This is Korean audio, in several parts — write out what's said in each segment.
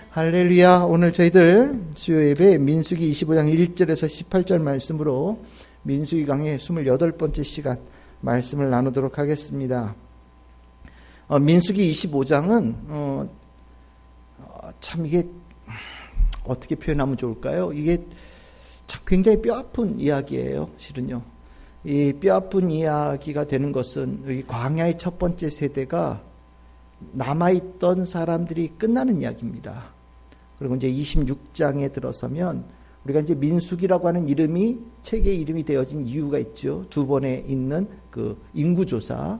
할렐루야. 오늘 저희들 수요 예배 민수기 25장 1절에서 18절 말씀으로 민수기 강의 28번째 시간 말씀을 나누도록 하겠습니다. 민수기 25장은 참 이게 어떻게 표현하면 좋을까요? 이게 참 굉장히 뼈아픈 이야기예요. 실은요. 이 뼈아픈 이야기가 되는 것은 이 광야의 첫 번째 세대가 남아있던 사람들이 끝나는 이야기입니다. 그리고 이제 26장에 들어서면 우리가 이제 민수기라고 하는 이름이 책의 이름이 되어진 이유가 있죠. 두 번에 있는 그 인구조사,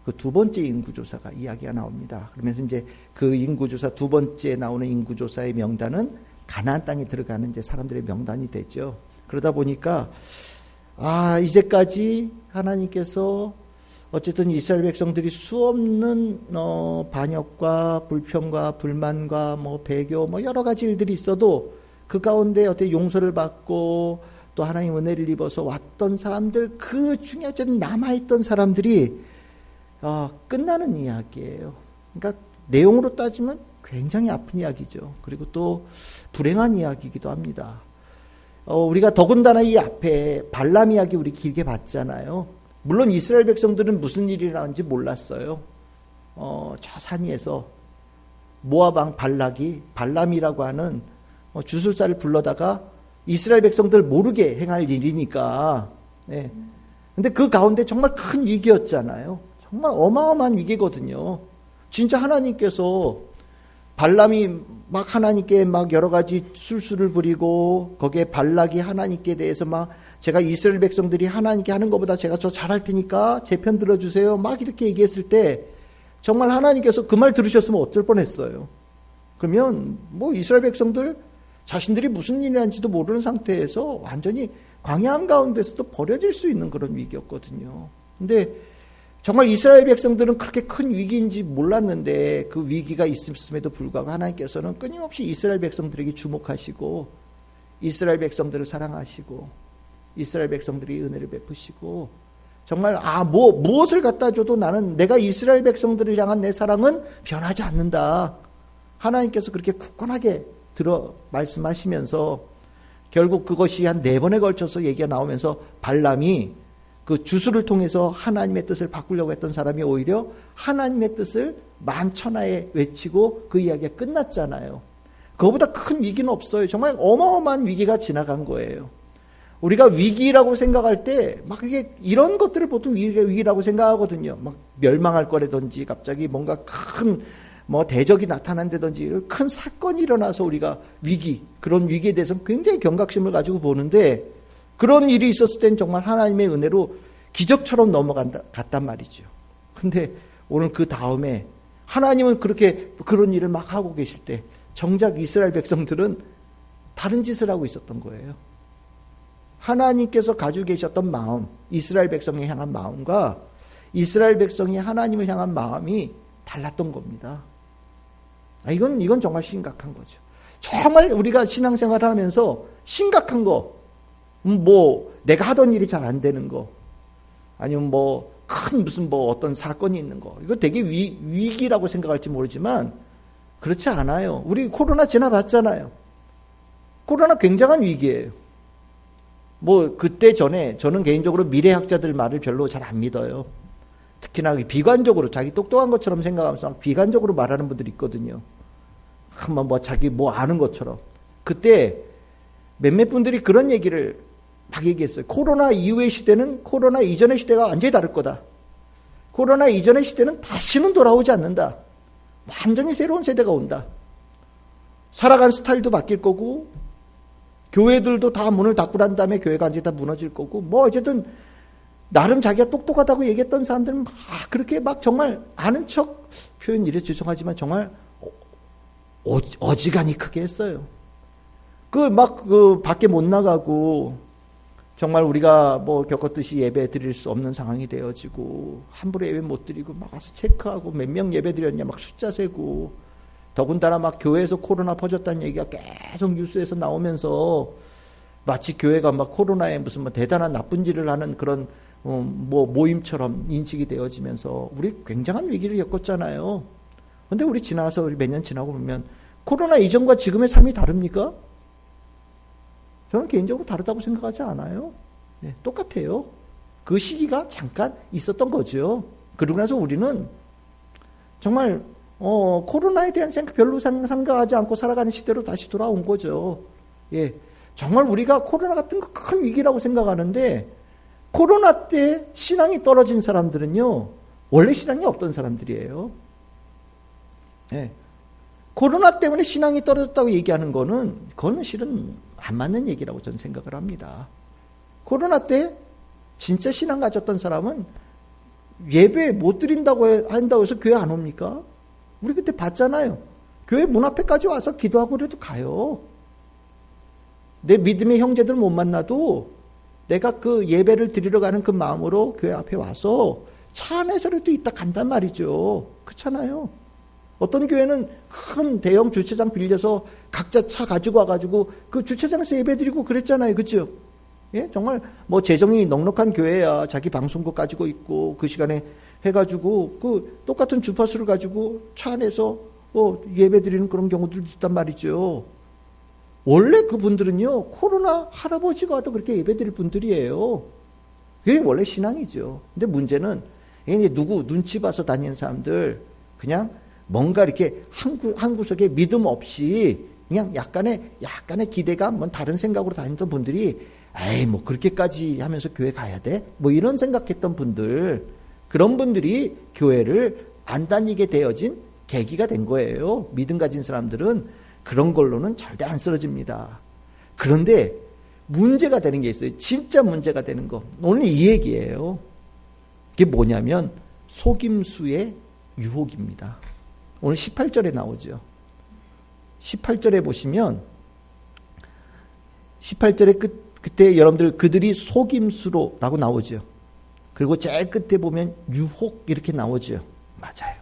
그 두 번째 인구조사가 이야기가 나옵니다. 그러면서 이제 그 인구조사 두 번째 나오는 인구조사의 명단은 가나안 땅에 들어가는 이제 사람들의 명단이 되죠. 그러다 보니까 이제까지 하나님께서 어쨌든 이스라엘 백성들이 수없는 반역과 불평과 불만과 배교 여러 가지 일들이 있어도 그 가운데 어떻게 용서를 받고 또 하나님 은혜를 입어서 왔던 사람들, 그 중에 어쨌든 남아있던 사람들이 끝나는 이야기예요. 그러니까 내용으로 따지면 굉장히 아픈 이야기죠. 그리고 또 불행한 이야기이기도 합니다. 우리가 더군다나 이 앞에 발람 이야기 우리 길게 봤잖아요. 물론 이스라엘 백성들은 무슨 일이 일어나는지 몰랐어요. 저 산 위에서 모압 왕 발람이라고 하는 주술사를 불러다가 이스라엘 백성들 모르게 행할 일이니까. 네. 근데 그 가운데 정말 큰 위기였잖아요. 정말 어마어마한 위기거든요. 진짜 하나님께서 발람이 하나님께 여러 가지 술수를 부리고 거기에 발락이 하나님께 대해서 제가 이스라엘 백성들이 하나님께 하는 것보다 제가 더 잘할 테니까 제 편 들어주세요. 이렇게 얘기했을 때 정말 하나님께서 그 말 들으셨으면 어떨 뻔했어요. 그러면 이스라엘 백성들 자신들이 무슨 일을 한지도 모르는 상태에서 완전히 광야 한가운데서도 버려질 수 있는 그런 위기였거든요. 근데 정말 이스라엘 백성들은 그렇게 큰 위기인지 몰랐는데 그 위기가 있음에도 불구하고 하나님께서는 끊임없이 이스라엘 백성들에게 주목하시고 이스라엘 백성들을 사랑하시고 이스라엘 백성들이 은혜를 베푸시고 정말 무엇을 갖다 줘도 나는 내가 이스라엘 백성들을 향한 내 사랑은 변하지 않는다. 하나님께서 그렇게 굳건하게 말씀하시면서 결국 그것이 한 4번에 걸쳐서 얘기가 나오면서 발람이 그 주술을 통해서 하나님의 뜻을 바꾸려고 했던 사람이 오히려 하나님의 뜻을 만천하에 외치고 그 이야기가 끝났잖아요. 그거보다 큰 위기는 없어요. 정말 어마어마한 위기가 지나간 거예요. 우리가 위기라고 생각할 때 이게 이런 것들을 보통 위기라고 생각하거든요. 멸망할 거라든지 갑자기 뭔가 큰 대적이 나타난다든지 큰 사건이 일어나서 우리가 그런 위기에 대해서는 굉장히 경각심을 가지고 보는데 그런 일이 있었을 땐 정말 하나님의 은혜로 기적처럼 넘어갔단 말이죠. 근데 오늘 그 다음에 하나님은 그런 일을 하고 계실 때 정작 이스라엘 백성들은 다른 짓을 하고 있었던 거예요. 하나님께서 가지고 계셨던 마음, 이스라엘 백성에 향한 마음과 이스라엘 백성이 하나님을 향한 마음이 달랐던 겁니다. 이건 정말 심각한 거죠. 정말 우리가 신앙생활을 하면서 심각한 거, 내가 하던 일이 잘 안 되는 거, 아니면 큰 어떤 사건이 있는 거, 이거 되게 위기라고 생각할지 모르지만, 그렇지 않아요. 우리 코로나 지나봤잖아요. 코로나 굉장한 위기예요. 그때 전에, 저는 개인적으로 미래학자들 말을 별로 잘 안 믿어요. 특히나 비관적으로, 자기 똑똑한 것처럼 생각하면서 비관적으로 말하는 분들이 있거든요. 자기 아는 것처럼. 그때 몇몇 분들이 그런 얘기를 얘기했어요. 코로나 이후의 시대는 코로나 이전의 시대가 완전히 다를 거다. 코로나 이전의 시대는 다시는 돌아오지 않는다. 완전히 새로운 세대가 온다. 살아간 스타일도 바뀔 거고 교회들도 다 문을 닫고 난 다음에 교회가 완전히 다 무너질 거고 어쨌든 나름 자기가 똑똑하다고 얘기했던 사람들은 그렇게 정말 아는 척 표현 이래 죄송하지만 정말 어지간히 크게 했어요. 밖에 못 나가고 정말 우리가 겪었듯이 예배 드릴 수 없는 상황이 되어지고 함부로 예배 못 드리고 와서 체크하고 몇 명 예배 드렸냐 숫자 세고 더군다나 교회에서 코로나 퍼졌다는 얘기가 계속 뉴스에서 나오면서 마치 교회가 코로나에 무슨 대단한 나쁜 일을 하는 그런 모임처럼 인식이 되어지면서 우리 굉장한 위기를 겪었잖아요. 근데 우리 몇 년 지나고 보면 코로나 이전과 지금의 삶이 다릅니까? 저는 개인적으로 다르다고 생각하지 않아요. 네, 똑같아요. 그 시기가 잠깐 있었던 거죠. 그러고 나서 우리는 정말 코로나에 대한 생각 별로 생각하지 않고 살아가는 시대로 다시 돌아온 거죠. 예, 정말 우리가 코로나 같은 거 큰 위기라고 생각하는데 코로나 때 신앙이 떨어진 사람들은요, 원래 신앙이 없던 사람들이에요. 예, 코로나 때문에 신앙이 떨어졌다고 얘기하는 그거는 실은 안 맞는 얘기라고 저는 생각을 합니다. 코로나 때 진짜 신앙 가졌던 사람은 예배 못 드린다고 한다고 해서 교회 안 옵니까? 우리 그때 봤잖아요. 교회 문 앞에까지 와서 기도하고 그래도 가요. 내 믿음의 형제들 못 만나도 내가 그 예배를 드리러 가는 그 마음으로 교회 앞에 와서 차 안에서라도 있다 간단 말이죠. 그렇잖아요. 어떤 교회는 큰 대형 주차장 빌려서 각자 차 가지고 와가지고 그 주차장에서 예배 드리고 그랬잖아요. 그렇죠? 예? 정말 뭐 재정이 넉넉한 교회야 자기 방송국 가지고 있고 그 시간에 해가지고 그 똑같은 주파수를 가지고 차 안에서 예배 드리는 그런 경우도 있단 말이죠. 원래 그분들은요, 코로나 할아버지가 와도 그렇게 예배 드릴 분들이에요. 그게 원래 신앙이죠. 근데 문제는 이제 누구 눈치 봐서 다니는 사람들 그냥 뭔가 이렇게 한 구석에 믿음 없이 그냥 약간의 기대감, 뭐 다른 생각으로 다니던 분들이 에이 뭐 그렇게까지 하면서 교회 가야 돼? 뭐 이런 생각했던 분들, 그런 분들이 교회를 안 다니게 되어진 계기가 된 거예요. 믿음 가진 사람들은 그런 걸로는 절대 안 쓰러집니다. 그런데 문제가 되는 게 있어요. 진짜 문제가 되는 거. 오늘 이 얘기예요. 그게 뭐냐면 속임수의 유혹입니다. 오늘 18절에 나오죠. 18절에 보시면 18절에 그때 여러분들 그들이 속임수로 라고 나오죠. 그리고 제일 끝에 보면 유혹 이렇게 나오죠. 맞아요.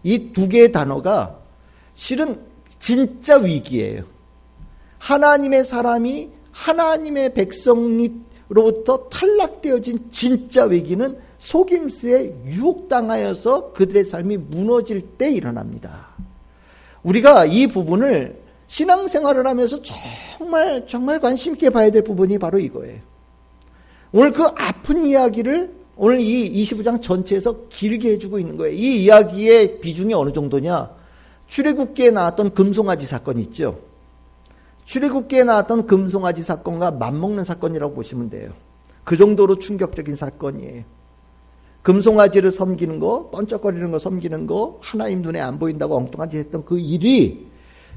이 두 개의 단어가 실은 진짜 위기예요. 하나님의 사람이 하나님의 백성으로부터 탈락되어진 진짜 위기는 속임수에 유혹당하여서 그들의 삶이 무너질 때 일어납니다. 우리가 이 부분을 신앙생활을 하면서 정말 관심 있게 봐야 될 부분이 바로 이거예요. 오늘 그 아픈 이야기를 오늘 이 25장 전체에서 길게 해주고 있는 거예요. 이 이야기의 비중이 어느 정도냐? 출애굽기에 나왔던 금송아지 사건 있죠. 출애굽기에 나왔던 금송아지 사건과 맞먹는 사건이라고 보시면 돼요. 그 정도로 충격적인 사건이에요. 금송아지를 섬기는 거, 번쩍거리는 거 섬기는 거, 하나님 눈에 안 보인다고 엉뚱한 짓 했던 그 일이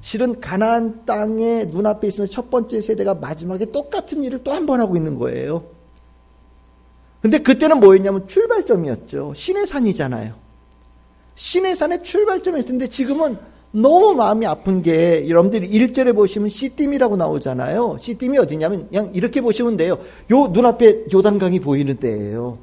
실은 가나안 땅에 눈앞에 있으면 첫 번째 세대가 마지막에 똑같은 일을 또 한 번 하고 있는 거예요. 근데 그때는 뭐였냐면 출발점이었죠. 신의 산이잖아요. 신의 산의 출발점이었는데 지금은 너무 마음이 아픈 게 여러분들이 1절에 보시면 시딤이라고 나오잖아요. 시딤이 어디냐면 그냥 이렇게 보시면 돼요. 요 눈앞에 요단강이 보이는 데예요.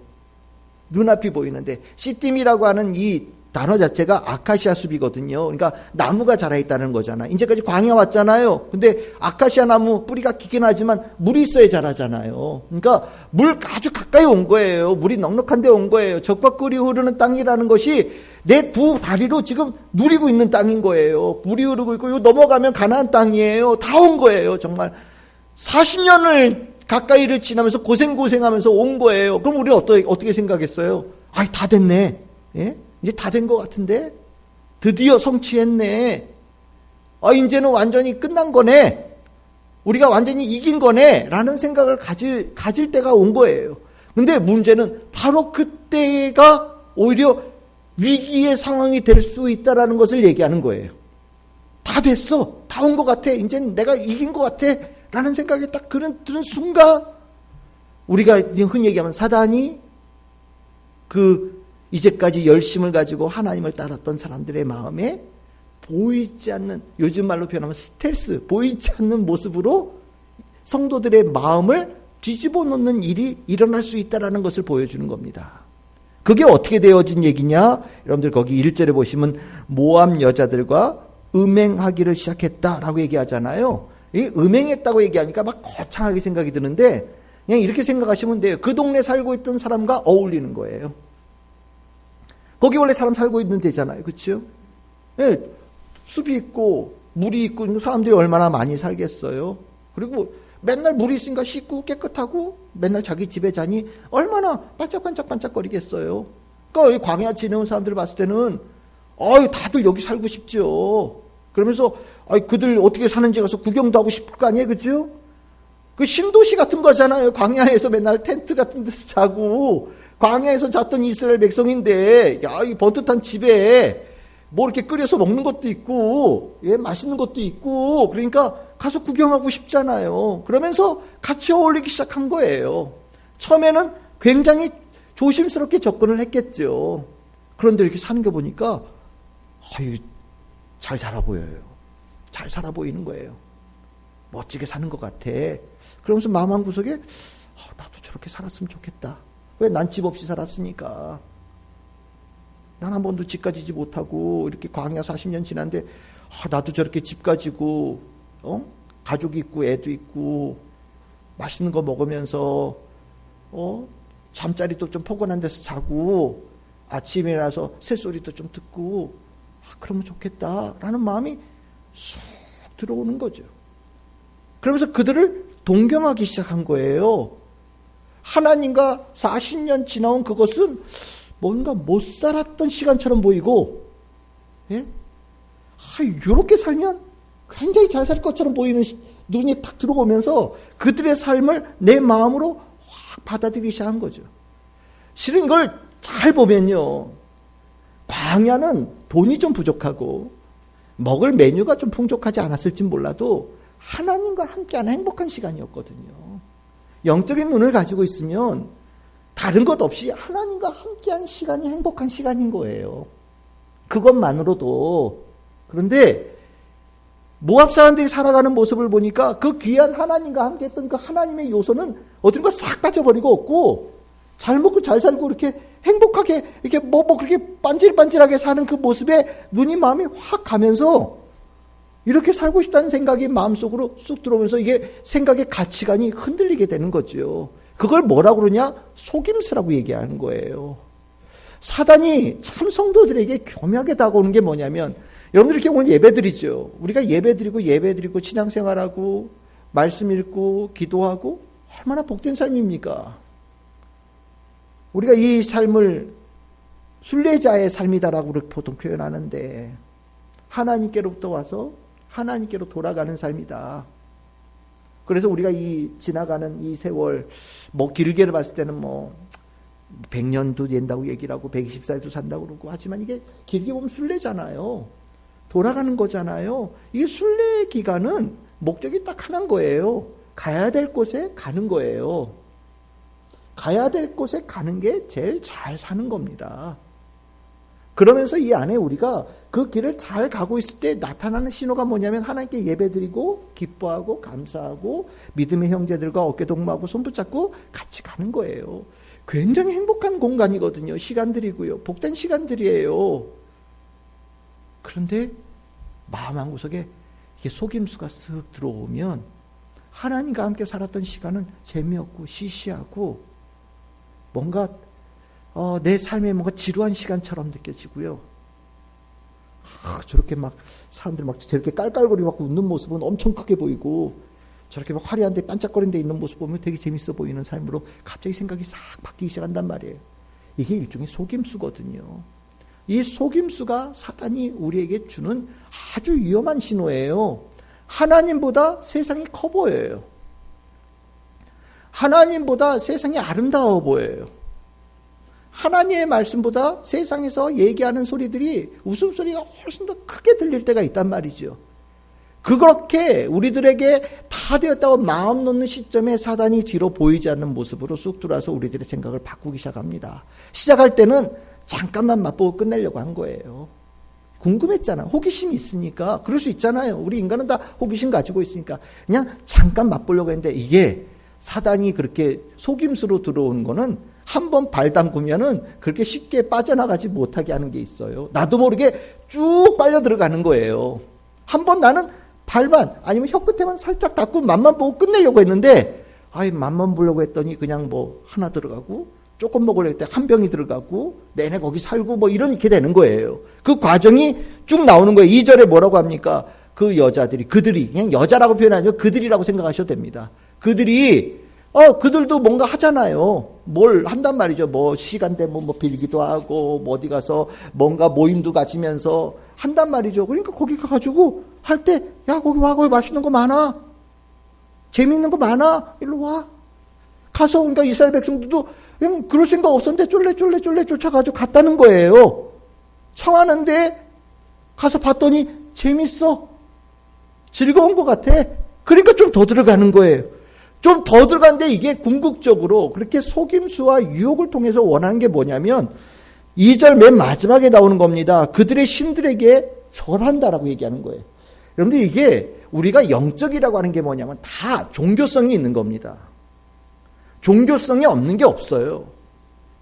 눈앞이 보이는데 시딤이라고 하는 이 단어 자체가 아카시아 숲이거든요. 그러니까 나무가 자라있다는 거잖아요. 이제까지 광야 왔잖아요. 근데 아카시아 나무 뿌리가 깊긴 하지만 물이 있어야 자라잖아요. 그러니까 물 아주 가까이 온 거예요. 물이 넉넉한 데 온 거예요. 적박꿀이 흐르는 땅이라는 것이 내 두 다리로 지금 누리고 있는 땅인 거예요. 물이 흐르고 있고 요 넘어가면 가나안 땅이에요. 다 온 거예요. 정말 40년을 가까이를 지나면서 고생하면서 온 거예요. 그럼 우리 어떻게 생각했어요? 아이 다 됐네. 예? 이제 다 된 것 같은데? 드디어 성취했네. 이제는 완전히 끝난 거네. 우리가 완전히 이긴 거네. 라는 생각을 가질 때가 온 거예요. 근데 문제는 바로 그때가 오히려 위기의 상황이 될 수 있다라는 것을 얘기하는 거예요. 다 됐어. 다 온 것 같아. 이제는 내가 이긴 것 같아. 라는 생각이 딱 드는 순간 우리가 흔히 얘기하면 사단이 이제까지 열심을 가지고 하나님을 따랐던 사람들의 마음에 보이지 않는, 요즘 말로 표현하면 스텔스, 보이지 않는 모습으로 성도들의 마음을 뒤집어 놓는 일이 일어날 수 있다는 것을 보여주는 겁니다. 그게 어떻게 되어진 얘기냐? 여러분들 거기 1절에 보시면 모압 여자들과 음행하기를 시작했다라고 얘기하잖아요. 이 음행했다고 얘기하니까 막 거창하게 생각이 드는데 그냥 이렇게 생각하시면 돼요. 그 동네 살고 있던 사람과 어울리는 거예요. 거기 원래 사람 살고 있는 데잖아요. 그렇죠? 예, 숲이 있고 물이 있고 사람들이 얼마나 많이 살겠어요. 그리고 맨날 물이 있으니까 씻고 깨끗하고 맨날 자기 집에 자니 얼마나 반짝반짝거리겠어요. 그러니까 이 광야 지내온 사람들 봤을 때는 다들 여기 살고 싶죠. 그러면서 그들 어떻게 사는지 가서 구경도 하고 싶을 거 아니에요, 그죠? 그 신도시 같은 거잖아요. 광야에서 맨날 텐트 같은 데서 자고 광야에서 잤던 이스라엘 백성인데 이 번듯한 집에 뭐 이렇게 끓여서 먹는 것도 있고 맛있는 것도 있고 그러니까 가서 구경하고 싶잖아요. 그러면서 같이 어울리기 시작한 거예요. 처음에는 굉장히 조심스럽게 접근을 했겠죠. 그런데 이렇게 사는 거 보니까 잘 살아 보여요. 잘 살아 보이는 거예요. 멋지게 사는 것 같아. 그러면서 마음 한구석에 나도 저렇게 살았으면 좋겠다. 왜 난 집 없이 살았으니까. 난 한 번도 집 가지지 못하고 이렇게 광야 40년 지났는데 나도 저렇게 집 가지고 가족이 있고 애도 있고 맛있는 거 먹으면서 잠자리도 좀 포근한 데서 자고 아침에 일어나서 새소리도 좀 듣고 그러면 좋겠다라는 마음이 쑥 들어오는 거죠. 그러면서 그들을 동경하기 시작한 거예요. 하나님과 40년 지나온 그것은 뭔가 못 살았던 시간처럼 보이고, 이렇게 살면 굉장히 잘 살 것처럼 보이는 눈이 탁 들어오면서 그들의 삶을 내 마음으로 확 받아들이기 시작한 거죠. 실은 이걸 잘 보면요. 광야는 돈이 좀 부족하고 먹을 메뉴가 좀 풍족하지 않았을지 몰라도 하나님과 함께하는 행복한 시간이었거든요. 영적인 눈을 가지고 있으면 다른 것 없이 하나님과 함께한 시간이 행복한 시간인 거예요. 그것만으로도. 그런데 모압 사람들이 살아가는 모습을 보니까 그 귀한 하나님과 함께했던 그 하나님의 요소는 어딘가 싹 빠져버리고 없고 잘 먹고 잘 살고 이렇게 행복하게 이렇게 뭐 그렇게 반질반질하게 사는 그 모습에 눈이 마음이 확 가면서 이렇게 살고 싶다는 생각이 마음속으로 쑥 들어오면서 이게 생각의 가치관이 흔들리게 되는 거죠. 그걸 뭐라고 그러냐? 속임수라고 얘기하는 거예요. 사단이 참 성도들에게 교묘하게 다가오는 게 뭐냐면 여러분들 이렇게 오늘 예배드리죠. 우리가 예배드리고 신앙생활하고 말씀 읽고 기도하고 얼마나 복된 삶입니까? 우리가 이 삶을 순례자의 삶이다라고 보통 표현하는데 하나님께로부터 와서 하나님께로 돌아가는 삶이다. 그래서 우리가 이 지나가는 이 세월 길게를 봤을 때는 100년도 된다고 얘기를 하고 120살도 산다고 그러고 하지만 이게 길게 보면 순례잖아요. 돌아가는 거잖아요. 이게 순례 기간은 목적이 딱 하나인 거예요. 가야 될 곳에 가는 거예요. 가야 될 곳에 가는 게 제일 잘 사는 겁니다. 그러면서 이 안에 우리가 그 길을 잘 가고 있을 때 나타나는 신호가 뭐냐면 하나님께 예배드리고 기뻐하고 감사하고 믿음의 형제들과 어깨동무하고 손붙잡고 같이 가는 거예요. 굉장히 행복한 공간이거든요. 시간들이고요. 복된 시간들이에요. 그런데 마음 한구석에 이게 속임수가 쓱 들어오면 하나님과 함께 살았던 시간은 재미없고 시시하고 뭔가 내 삶에 뭔가 지루한 시간처럼 느껴지고요. 저렇게 막 사람들 막 저렇게 깔깔거리고 막 웃는 모습은 엄청 크게 보이고 저렇게 막 화려한 데 반짝거리는 데 있는 모습 보면 되게 재밌어 보이는 삶으로 갑자기 생각이 싹 바뀌기 시작한단 말이에요. 이게 일종의 속임수거든요. 이 속임수가 사단이 우리에게 주는 아주 위험한 신호예요. 하나님보다 세상이 커 보여요. 하나님보다 세상이 아름다워 보여요. 하나님의 말씀보다 세상에서 얘기하는 소리들이 웃음소리가 훨씬 더 크게 들릴 때가 있단 말이죠. 그렇게 우리들에게 다 되었다고 마음 놓는 시점에 사단이 뒤로 보이지 않는 모습으로 쑥 들어와서 우리들의 생각을 바꾸기 시작합니다. 시작할 때는 잠깐만 맛보고 끝내려고 한 거예요. 궁금했잖아. 호기심이 있으니까. 그럴 수 있잖아요. 우리 인간은 다 호기심 가지고 있으니까. 그냥 잠깐 맛보려고 했는데 이게 사단이 그렇게 속임수로 들어온 거는 한번 발 담그면은 그렇게 쉽게 빠져나가지 못하게 하는 게 있어요. 나도 모르게 쭉 빨려 들어가는 거예요. 한번 나는 발만 아니면 혀끝에만 살짝 닿고 맛만 보고 끝내려고 했는데 맛만 보려고 했더니 그냥 하나 들어가고 조금 먹으려고 했더니 한 병이 들어가고 내내 거기 살고 이렇게 되는 거예요. 그 과정이 쭉 나오는 거예요. 2절에 뭐라고 합니까? 그 여자들이, 그들이, 그냥 여자라고 표현하죠. 그들이라고 생각하셔도 됩니다. 그들도 뭔가 하잖아요. 뭘 한단 말이죠. 뭐, 시간 되면 뭐 빌기도 하고, 뭐 어디 가서 뭔가 모임도 가지면서 한단 말이죠. 그러니까 거기 가가지고 할 때, 야, 거기 와, 거기 맛있는 거 많아. 재미있는 거 많아. 일로 와. 가서, 그러니까 이스라엘 백성들도 그냥 그럴 생각 없었는데 쫄래 쫓아가지고 갔다는 거예요. 청하는데 가서 봤더니 재밌어. 즐거운 것 같아. 그러니까 좀 더 들어가는 거예요. 좀 더 들어가는데 이게 궁극적으로 그렇게 속임수와 유혹을 통해서 원하는 게 뭐냐면 2절 맨 마지막에 나오는 겁니다. 그들의 신들에게 절한다라고 얘기하는 거예요. 여러분들 이게 우리가 영적이라고 하는 게 뭐냐면 다 종교성이 있는 겁니다. 종교성이 없는 게 없어요.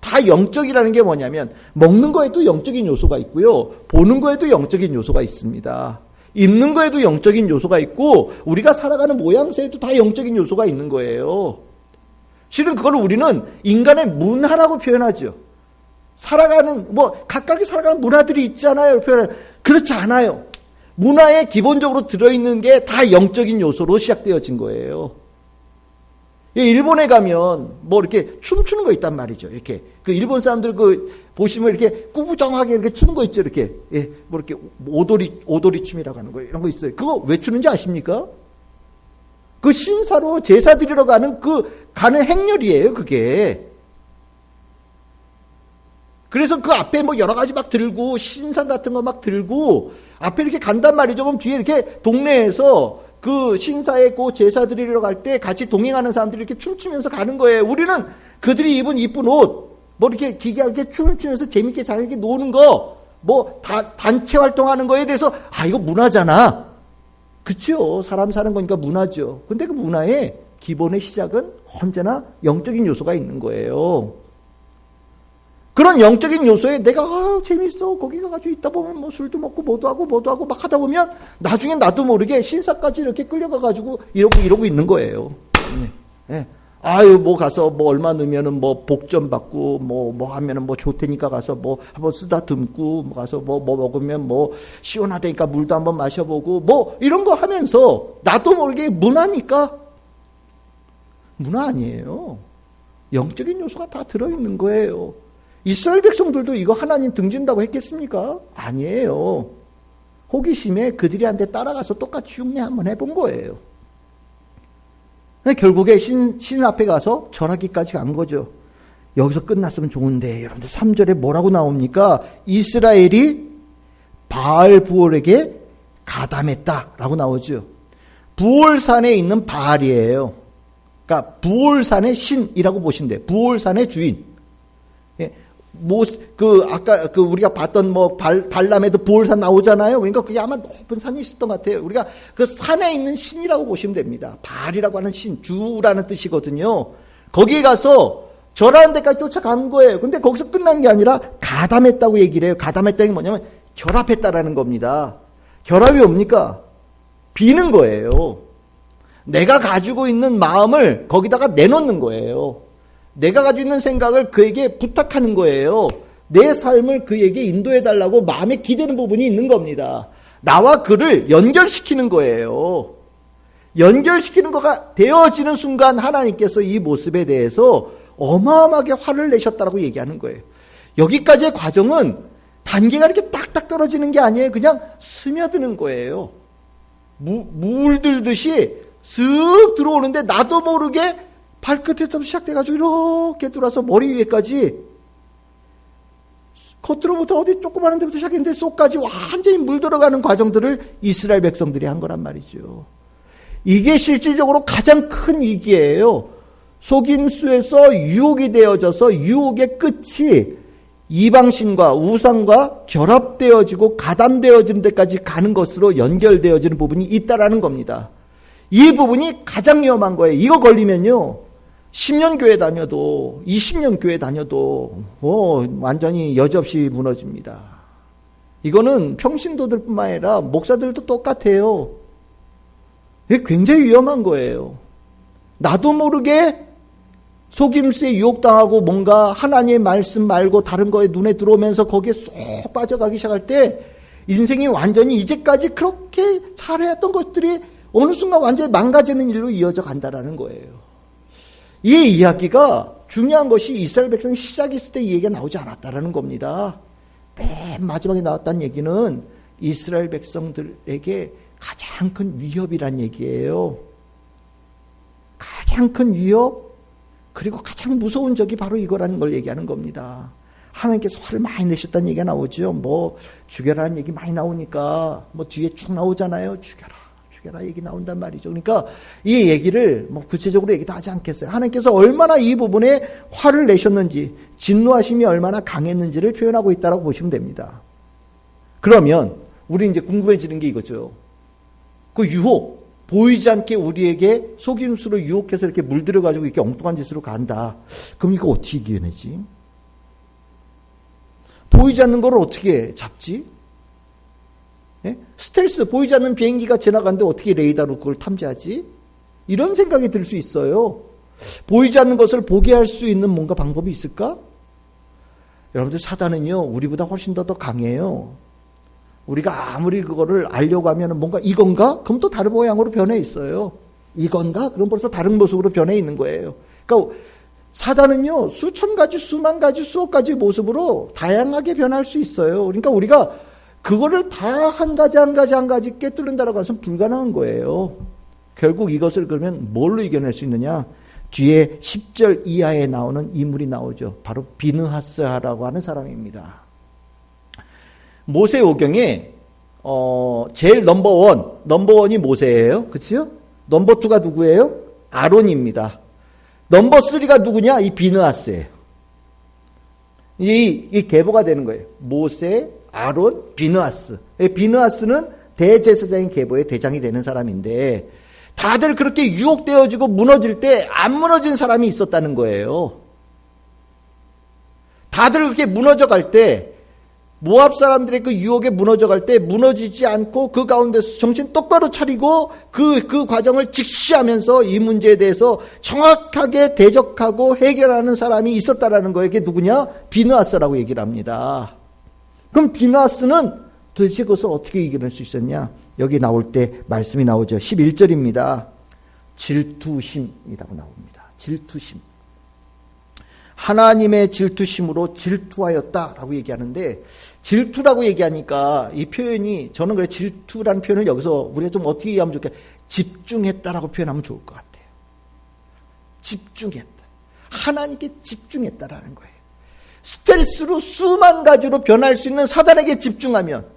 다 영적이라는 게 뭐냐면 먹는 거에도 영적인 요소가 있고요. 보는 거에도 영적인 요소가 있습니다. 입는 거에도 영적인 요소가 있고 우리가 살아가는 모양새에도 다 영적인 요소가 있는 거예요. 실은 그걸 우리는 인간의 문화라고 표현하죠. 각각이 살아가는 문화들이 있잖아요. 그렇지 않아요. 문화에 기본적으로 들어있는 게 다 영적인 요소로 시작되어진 거예요. 일본에 가면 이렇게 춤추는 거 있단 말이죠. 이렇게 그 일본 사람들 보시면 이렇게 꾸부정하게 이렇게 추는 거 있죠. 이렇게 이렇게 오도리 춤이라고 하는 거 이런 거 있어요. 그거 왜 추는지 아십니까? 그 신사로 제사 드리러 가는 가는 행렬이에요. 그게. 그래서 그 앞에 여러 가지 막 들고 신상 같은 거 막 들고 앞에 이렇게 간단 말이죠. 그럼 뒤에 이렇게 동네에서 그 신사에 그 제사 드리러 갈 때 같이 동행하는 사람들이 이렇게 춤추면서 가는 거예요. 우리는 그들이 입은 이쁜 옷, 이렇게 기괴하게 춤을 추면서 재밌게 자기게 노는 거, 단체 활동하는 거에 대해서, 이거 문화잖아. 그쵸. 사람 사는 거니까 문화죠. 근데 그 문화의 기본의 시작은 언제나 영적인 요소가 있는 거예요. 그런 영적인 요소에 내가 재밌어 거기 가가지고 있다 보면 술도 먹고 뭐도 하고 막 하다 보면 나중에 나도 모르게 신사까지 이렇게 끌려가가지고 이러고 있는 거예요. 네. 가서 얼마 넣으면은 복 좀 받고 하면은 좋테니까 가서 한번 쓰다듬고 가서 먹으면 시원하다니까 물도 한번 마셔보고 이런 거 하면서 나도 모르게 문화니까 문화 아니에요. 영적인 요소가 다 들어있는 거예요. 이스라엘 백성들도 이거 하나님 등진다고 했겠습니까? 아니에요. 호기심에 그들이 한테 따라가서 똑같이 흉내 한번 해본 거예요. 결국에 신 앞에 가서 절하기까지 간 거죠. 여기서 끝났으면 좋은데 여러분들 3절에 뭐라고 나옵니까? 이스라엘이 바알 부올에게 가담했다라고 나오죠. 부올산에 있는 바알이에요. 그러니까 부올산의 신이라고 보시면 돼요. 부올산의 주인. 아까 우리가 봤던 발람에도 부올산 나오잖아요. 그러니까 그게 아마 높은 산이 있었던 것 같아요. 우리가 그 산에 있는 신이라고 보시면 됩니다. 바알이라고 하는 신, 주라는 뜻이거든요. 거기에 가서 절하는 데까지 쫓아간 거예요. 근데 거기서 끝난 게 아니라 가담했다고 얘기를 해요. 가담했다는 게 뭐냐면 결합했다라는 겁니다. 결합이 뭡니까? 비는 거예요. 내가 가지고 있는 마음을 거기다가 내놓는 거예요. 내가 가지고 있는 생각을 그에게 부탁하는 거예요. 내 삶을 그에게 인도해달라고 마음에 기대는 부분이 있는 겁니다. 나와 그를 연결시키는 거예요. 연결시키는 거가 되어지는 순간 하나님께서 이 모습에 대해서 어마어마하게 화를 내셨다라고 얘기하는 거예요. 여기까지의 과정은 단계가 이렇게 딱딱 떨어지는 게 아니에요. 그냥 스며드는 거예요. 물들듯이 쓱 들어오는데 나도 모르게 발끝에서 시작돼가지고 이렇게 들어와서 머리 위에까지 겉으로부터 어디 조그마한 데부터 시작했는데 속까지 완전히 물 들어가는 과정들을 이스라엘 백성들이 한 거란 말이죠. 이게 실질적으로 가장 큰 위기예요. 속임수에서 유혹이 되어져서 유혹의 끝이 이방신과 우상과 결합되어지고 가담되어지는 데까지 가는 것으로 연결되어지는 부분이 있다라는 겁니다. 이 부분이 가장 위험한 거예요. 이거 걸리면요. 10년 교회 다녀도 20년 교회 다녀도 완전히 여지없이 무너집니다. 이거는 평신도들뿐만 아니라 목사들도 똑같아요. 이게 굉장히 위험한 거예요. 나도 모르게 속임수에 유혹당하고 뭔가 하나님의 말씀 말고 다른 거에 눈에 들어오면서 거기에 쏙 빠져가기 시작할 때 인생이 완전히 이제까지 그렇게 잘했던 것들이 어느 순간 완전히 망가지는 일로 이어져 간다라는 거예요. 이 이야기가 중요한 것이 이스라엘 백성 시작이 있을 때 이 얘기가 나오지 않았다라는 겁니다. 맨 마지막에 나왔다는 얘기는 이스라엘 백성들에게 가장 큰 위협이란 얘기예요. 가장 큰 위협, 그리고 가장 무서운 적이 바로 이거라는 걸 얘기하는 겁니다. 하나님께서 화를 많이 내셨다는 얘기가 나오죠. 뭐 죽여라는 얘기 많이 나오니까 뭐 뒤에 쭉 나오잖아요. 죽여라 얘기 나온단 말이죠. 그러니까 이 얘기를 뭐 구체적으로 얘기도 하지 않겠어요. 하나님께서 얼마나 이 부분에 화를 내셨는지, 진노하심이 얼마나 강했는지를 표현하고 있다고 보시면 됩니다. 그러면 우리 이제 궁금해지는 게 이거죠. 그 유혹, 보이지 않게 우리에게 속임수로 유혹해서 이렇게 물들여가지고 이렇게 엉뚱한 짓으로 간다. 그럼 이거 어떻게 이겨내지? 보이지 않는 걸 어떻게 잡지? 예? 스텔스, 보이지 않는 비행기가 지나가는데 어떻게 레이더로 그걸 탐지하지? 이런 생각이 들 수 있어요. 보이지 않는 것을 보게 할 수 있는 뭔가 방법이 있을까? 여러분들, 사단은요, 우리보다 훨씬 더 강해요. 우리가 아무리 그거를 알려고 하면 뭔가 이건가? 그럼 또 다른 모양으로 변해 있어요. 이건가? 그럼 벌써 다른 모습으로 변해 있는 거예요. 그러니까 사단은요, 수천 가지, 수만 가지, 수억 가지 모습으로 다양하게 변할 수 있어요. 그러니까 우리가 그거를 다 한 가지 깨뚫는다라고 해서는 불가능한 거예요. 결국 이것을 그러면 뭘로 이겨낼 수 있느냐? 뒤에 10절 이하에 나오는 인물이 나오죠. 바로 비느하스라고 하는 사람입니다. 모세오경에 제일 넘버원이 모세예요. 그치요? 넘버2가 누구예요? 아론입니다. 넘버3가 누구냐? 이 비느하스예요. 이 계보가 되는 거예요. 모세, 아론, 비느하스. 비느하스는 대제사장인 계보의 대장이 되는 사람인데, 다들 그렇게 유혹되어지고 무너질 때 안 무너진 사람이 있었다는 거예요. 다들 그렇게 무너져갈 때, 모압 사람들의 그 유혹에 무너져갈 때 무너지지 않고 그 가운데서 정신 똑바로 차리고 그 과정을 직시하면서 이 문제에 대해서 정확하게 대적하고 해결하는 사람이 있었다라는 거예요. 이게 누구냐? 비느하스라고 얘기를 합니다. 그럼 비느하스는 도대체 그것을 어떻게 이겨낼 수 있었냐? 여기 나올 때 말씀이 나오죠. 11절입니다. 질투심이라고 나옵니다. 질투심. 하나님의 질투심으로 질투하였다라고 얘기하는데, 질투라고 얘기하니까 이 표현이, 저는 그래, 질투라는 표현을 여기서 우리가 좀 어떻게 이해하면 좋을까? 집중했다라고 표현하면 좋을 것 같아요. 집중했다. 하나님께 집중했다라는 거예요. 스텔스로 수만 가지로 변할 수 있는 사단에게 집중하면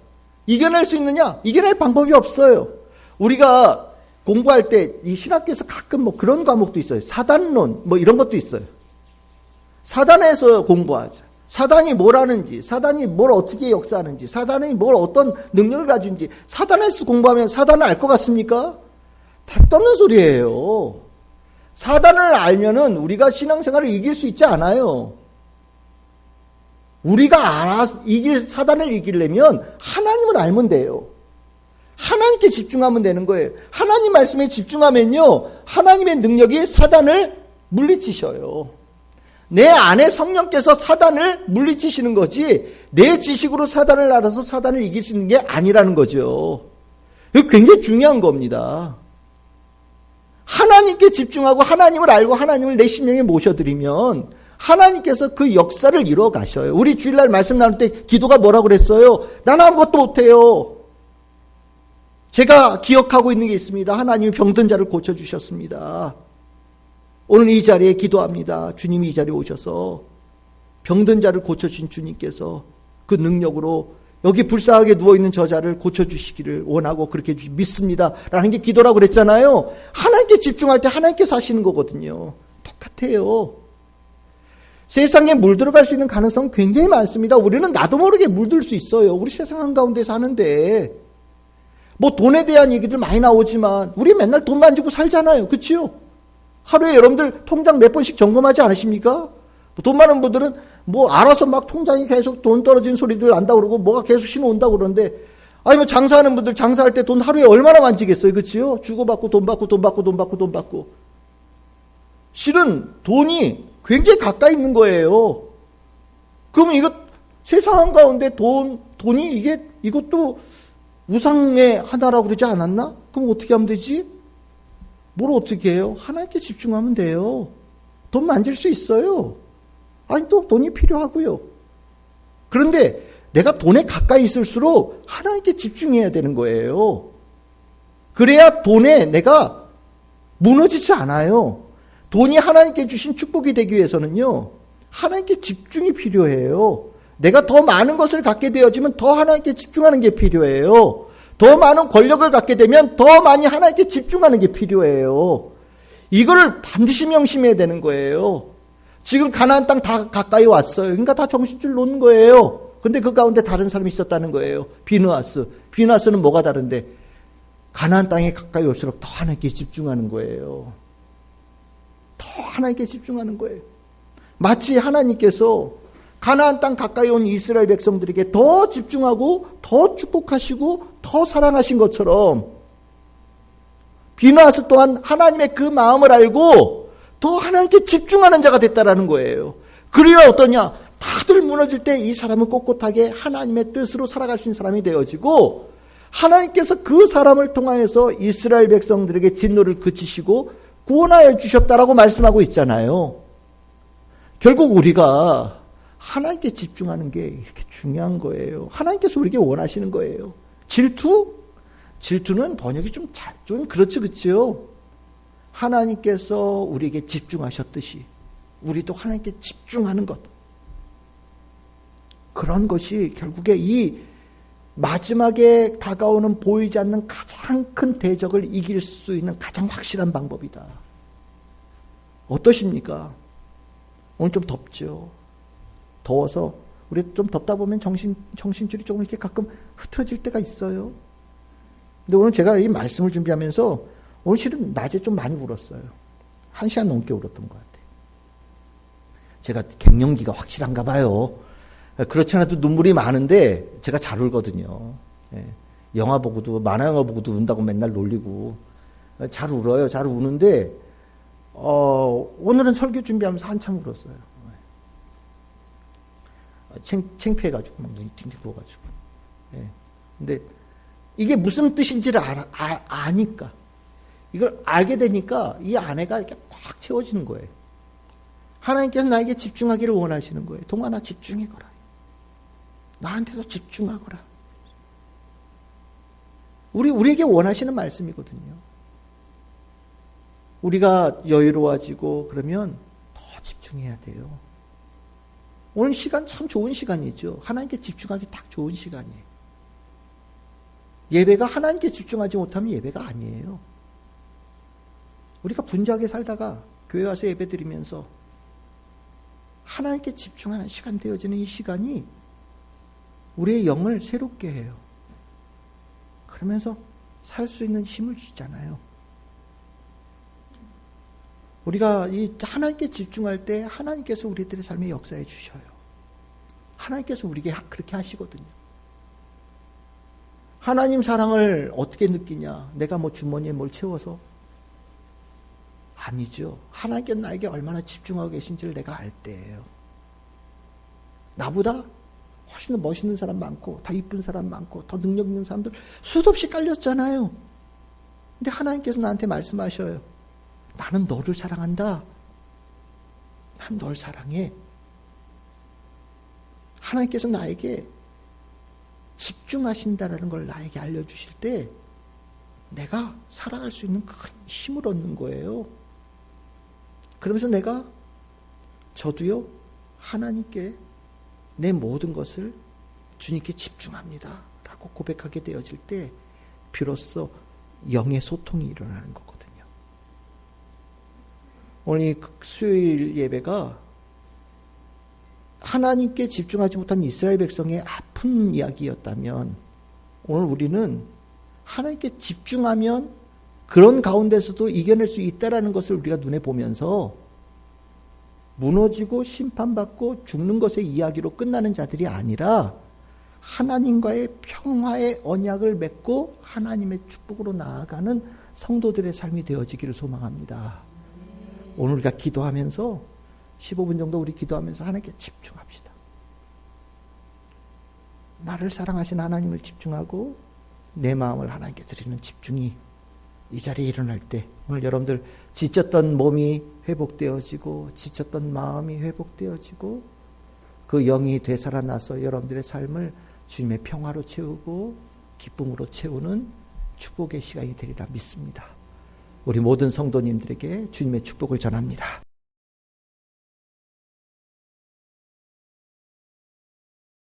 이겨낼 수 있느냐? 이겨낼 방법이 없어요. 우리가 공부할 때 이 신학교에서 가끔 뭐 그런 과목도 있어요. 사단론 뭐 이런 것도 있어요. 사단에서 공부하자. 사단이 뭘 하는지, 사단이 뭘 어떻게 역사하는지, 사단이 뭘 어떤 능력을 가진지, 사단에서 공부하면 사단을 알 것 같습니까? 택도 없는 소리예요. 사단을 알면은 우리가 신앙생활을 이길 수 있지 않아요. 우리가 사단을 이기려면 하나님을 알면 돼요. 하나님께 집중하면 되는 거예요. 하나님 말씀에 집중하면요, 하나님의 능력이 사단을 물리치셔요. 내 안에 성령께서 사단을 물리치시는 거지, 내 지식으로 사단을 알아서 사단을 이길 수 있는 게 아니라는 거죠. 이거 굉장히 중요한 겁니다. 하나님께 집중하고 하나님을 알고 하나님을 내 심령에 모셔드리면 하나님께서 그 역사를 이루어 가셔요. 우리 주일날 말씀 나눌 때 기도가 뭐라고 그랬어요? 난 아무것도 못해요. 제가 기억하고 있는 게 있습니다. 하나님이 병든 자를 고쳐주셨습니다. 오늘 이 자리에 기도합니다. 주님이 이 자리에 오셔서 병든 자를 고쳐주신 주님께서 그 능력으로 여기 불쌍하게 누워있는 저자를 고쳐주시기를 원하고 그렇게 믿습니다. 라는 게 기도라고 그랬잖아요. 하나님께 집중할 때 하나님께 사시는 거거든요. 똑같아요. 세상에 물들어갈 수 있는 가능성은 굉장히 많습니다. 우리는 나도 모르게 물들 수 있어요. 우리 세상 한가운데 사는데. 뭐 돈에 대한 얘기들 많이 나오지만 우리 맨날 돈 만지고 살잖아요. 그치요? 하루에 여러분들 통장 몇 번씩 점검하지 않으십니까? 돈 많은 분들은 뭐 알아서 막 통장이 계속 돈 떨어진 소리들 난다고 그러고 뭐가 계속 신호온다고 그러는데, 아니 뭐 장사하는 분들 장사할 때 돈 하루에 얼마나 만지겠어요. 그치요? 주고받고 돈 받고 돈 받고 돈 받고 돈 받고. 실은 돈이 굉장히 가까이 있는 거예요. 그러면 이거 세상 가운데 돈이 이것도 우상의 하나라고 그러지 않았나? 그럼 어떻게 하면 되지? 뭘 어떻게 해요? 하나님께 집중하면 돼요. 돈 만질 수 있어요. 아니, 또 돈이 필요하고요. 그런데 내가 돈에 가까이 있을수록 하나님께 집중해야 되는 거예요. 그래야 돈에 내가 무너지지 않아요. 돈이 하나님께 주신 축복이 되기 위해서는요, 하나님께 집중이 필요해요. 내가 더 많은 것을 갖게 되어지면 더 하나님께 집중하는 게 필요해요. 더 많은 권력을 갖게 되면 더 많이 하나님께 집중하는 게 필요해요. 이걸 반드시 명심해야 되는 거예요. 지금 가나안 땅 다 가까이 왔어요. 그러니까 다 정신줄 놓는 거예요. 근데 그 가운데 다른 사람이 있었다는 거예요. 비느하스. 비느하스는 뭐가 다른데? 가나안 땅에 가까이 올수록 더 하나님께 집중하는 거예요. 더 하나님께 집중하는 거예요. 마치 하나님께서 가나안 땅 가까이 온 이스라엘 백성들에게 더 집중하고 더 축복하시고 더 사랑하신 것처럼 비느하스 또한 하나님의 그 마음을 알고 더 하나님께 집중하는 자가 됐다라는 거예요. 그래야 어떠냐? 다들 무너질 때 이 사람은 꼿꼿하게 하나님의 뜻으로 살아갈 수 있는 사람이 되어지고, 하나님께서 그 사람을 통하여서 이스라엘 백성들에게 진노를 그치시고 구원하여 주셨다라고 말씀하고 있잖아요. 결국 우리가 하나님께 집중하는 게 이렇게 중요한 거예요. 하나님께서 우리에게 원하시는 거예요. 질투는 번역이 좀 그렇죠, 그렇죠. 하나님께서 우리에게 집중하셨듯이 우리도 하나님께 집중하는 것. 그런 것이 결국에 이 마지막에 다가오는 보이지 않는 가장 큰 대적을 이길 수 있는 가장 확실한 방법이다. 어떠십니까? 오늘 좀 덥죠. 더워서 우리 좀 덥다 보면 정신줄이 조금 이렇게 가끔 흐트러질 때가 있어요. 근데 오늘 제가 이 말씀을 준비하면서 오늘 실은 낮에 좀 많이 울었어요. 1시간 넘게 울었던 것 같아요. 제가 갱년기가 확실한가 봐요. 그렇지 않아도 눈물이 많은데 제가 잘 울거든요. 영화 보고도, 만화 영화 보고도 운다고 맨날 놀리고 잘 울어요. 잘 우는데 오늘은 설교 준비하면서 한참 울었어요. 창피해가지고 막 눈이 팅팅 부어가지고. 근데 이게 무슨 뜻인지를 아니까, 이걸 알게 되니까 이 안에가 이렇게 꽉 채워지는 거예요. 하나님께서 나에게 집중하기를 원하시는 거예요. 동안아, 집중해거라. 나한테도 집중하거라. 우리에게 원하시는 말씀이거든요. 우리가 여유로워지고 그러면 더 집중해야 돼요. 오늘 시간 참 좋은 시간이죠. 하나님께 집중하기 딱 좋은 시간이에요. 예배가 하나님께 집중하지 못하면 예배가 아니에요. 우리가 분주하게 살다가 교회 와서 예배 드리면서 하나님께 집중하는 시간 되어지는 이 시간이 우리의 영을 새롭게 해요. 그러면서 살 수 있는 힘을 주잖아요. 우리가 이 하나님께 집중할 때 하나님께서 우리들의 삶에 역사해 주셔요. 하나님께서 우리에게 그렇게 하시거든요. 하나님 사랑을 어떻게 느끼냐? 내가 뭐 주머니에 뭘 채워서? 아니죠. 하나님께서 나에게 얼마나 집중하고 계신지를 내가 알 때예요. 나보다 훨씬 더 멋있는 사람 많고, 더 이쁜 사람 많고, 더 능력 있는 사람들 수도 없이 깔렸잖아요. 근데 하나님께서 나한테 말씀하셔요. 나는 너를 사랑한다. 난 널 사랑해. 하나님께서 나에게 집중하신다라는 걸 나에게 알려주실 때 내가 살아갈 수 있는 큰 힘을 얻는 거예요. 그러면서 저도요, 하나님께 내 모든 것을 주님께 집중합니다 라고 고백하게 되어질 때 비로소 영의 소통이 일어나는 거거든요. 오늘 이 수요일 예배가 하나님께 집중하지 못한 이스라엘 백성의 아픈 이야기였다면, 오늘 우리는 하나님께 집중하면 그런 가운데서도 이겨낼 수 있다라는 것을 우리가 눈에 보면서 무너지고 심판받고 죽는 것의 이야기로 끝나는 자들이 아니라 하나님과의 평화의 언약을 맺고 하나님의 축복으로 나아가는 성도들의 삶이 되어지기를 소망합니다. 오늘 우리가 기도하면서 15분 정도 우리 기도하면서 하나님께 집중합시다. 나를 사랑하신 하나님을 집중하고 내 마음을 하나님께 드리는 집중이 이 자리에 일어날 때 오늘 여러분들 지쳤던 몸이 회복되어지고 지쳤던 마음이 회복되어지고 그 영이 되살아나서 여러분들의 삶을 주님의 평화로 채우고 기쁨으로 채우는 축복의 시간이 되리라 믿습니다. 우리 모든 성도님들에게 주님의 축복을 전합니다.